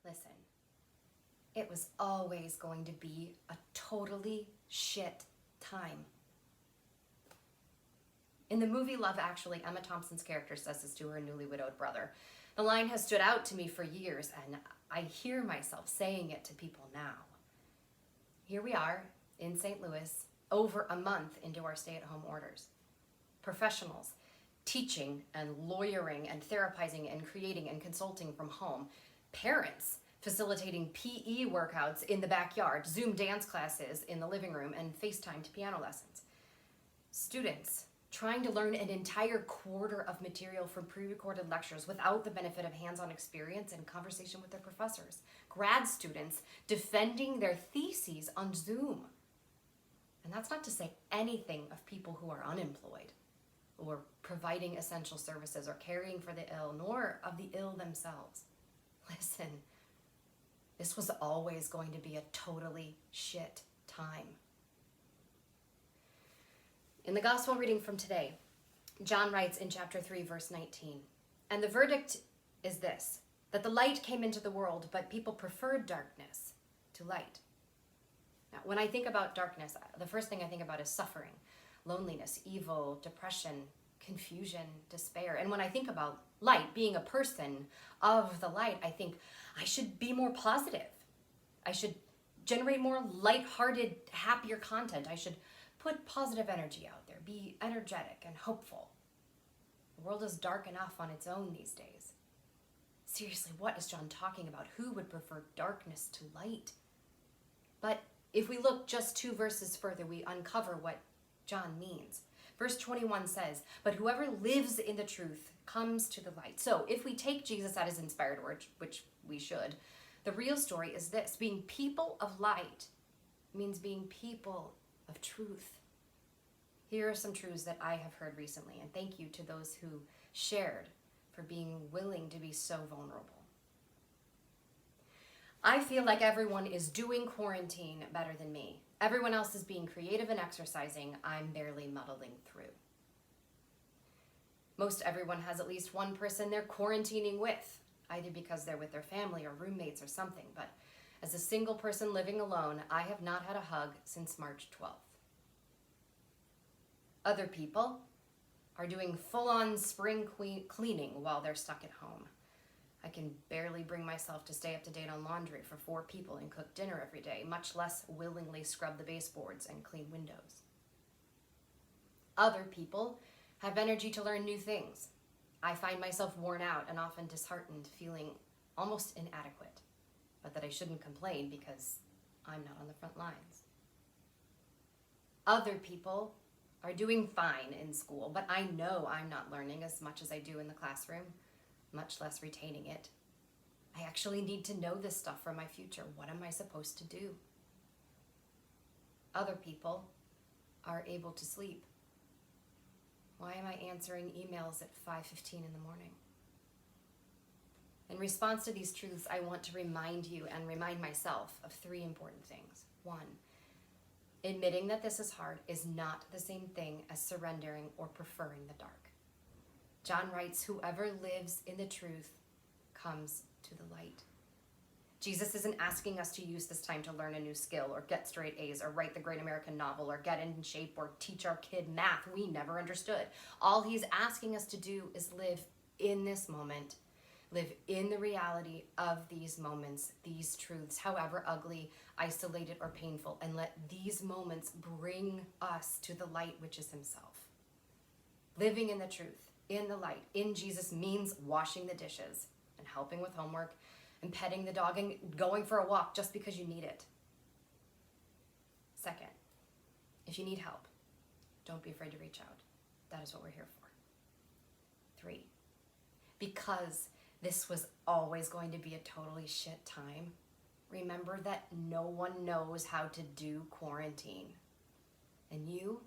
Listen, it was always going to be a totally shit time. In the movie Love Actually, Emma Thompson's character says this to her newly widowed brother. The line has stood out to me for years, and I hear myself saying it to people now. Here we are in St. Louis, over a month into our stay-at-home orders. Professionals teaching and lawyering and therapizing and creating and consulting from home. Parents facilitating PE workouts in the backyard, Zoom dance classes in the living room, and FaceTimed piano lessons. Students trying to learn an entire quarter of material from pre-recorded lectures without the benefit of hands-on experience and conversation with their professors. Grad students defending their theses on Zoom. And that's not to say anything of people who are unemployed, or providing essential services, or caring for the ill, nor of the ill themselves. Listen, this was always going to be a totally shit time. In the gospel reading from today, John writes in chapter 3, verse 19, "And the verdict is this, that the light came into the world, but people preferred darkness to light." Now, when I think about darkness, the first thing I think about is suffering, loneliness, evil, depression, confusion, despair. And when I think about light, being a person of the light, I think I should be more positive. I should generate more lighthearted, happier content. I should put positive energy out there, be energetic and hopeful. The world is dark enough on its own these days. Seriously, what is John talking about? Who would prefer darkness to light? But if we look just 2 verses further, we uncover what John means. Verse 21 says, "But whoever lives in the truth comes to the light." So if we take Jesus at his inspired word, which we should, the real story is this: being people of light means being people of truth. Here are some truths that I have heard recently, and thank you to those who shared for being willing to be so vulnerable. I feel like everyone is doing quarantine better than me. Everyone else is being creative and exercising. I'm barely muddling through. Most everyone has at least one person they're quarantining with, either because they're with their family or roommates or something. But as a single person living alone, I have not had a hug since March 12th. Other people are doing full-on spring cleaning while they're stuck at home. I can barely bring myself to stay up to date on laundry for 4 people and cook dinner every day, much less willingly scrub the baseboards and clean windows. Other people have energy to learn new things. I find myself worn out and often disheartened, feeling almost inadequate, but that I shouldn't complain because I'm not on the front lines. Other people are doing fine in school, but I know I'm not learning as much as I do in the classroom, much less retaining it. I actually need to know this stuff for my future. What am I supposed to do? Other people are able to sleep. Why am I answering emails at 5:15 in the morning? In response to these truths, I want to remind you and remind myself of 3 important things. 1, admitting that this is hard is not the same thing as surrendering or preferring the dark. John writes, "Whoever lives in the truth comes to the light." Jesus isn't asking us to use this time to learn a new skill or get straight A's or write the great American novel or get in shape or teach our kid math we never understood. All he's asking us to do is live in this moment, live in the reality of these moments, these truths, however ugly, isolated, or painful, and let these moments bring us to the light, which is himself. Living in the truth, in the light, in Jesus means washing the dishes and helping with homework and petting the dog and going for a walk just because you need it. Second, if you need help, don't be afraid to reach out. That is what we're here for. 3, because this was always going to be a totally shit time, remember that no one knows how to do quarantine. And you're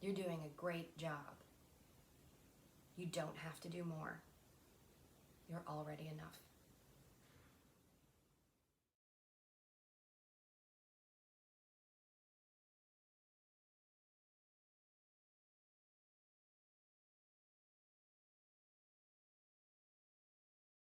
doing a great job. You don't have to do more. You're already enough.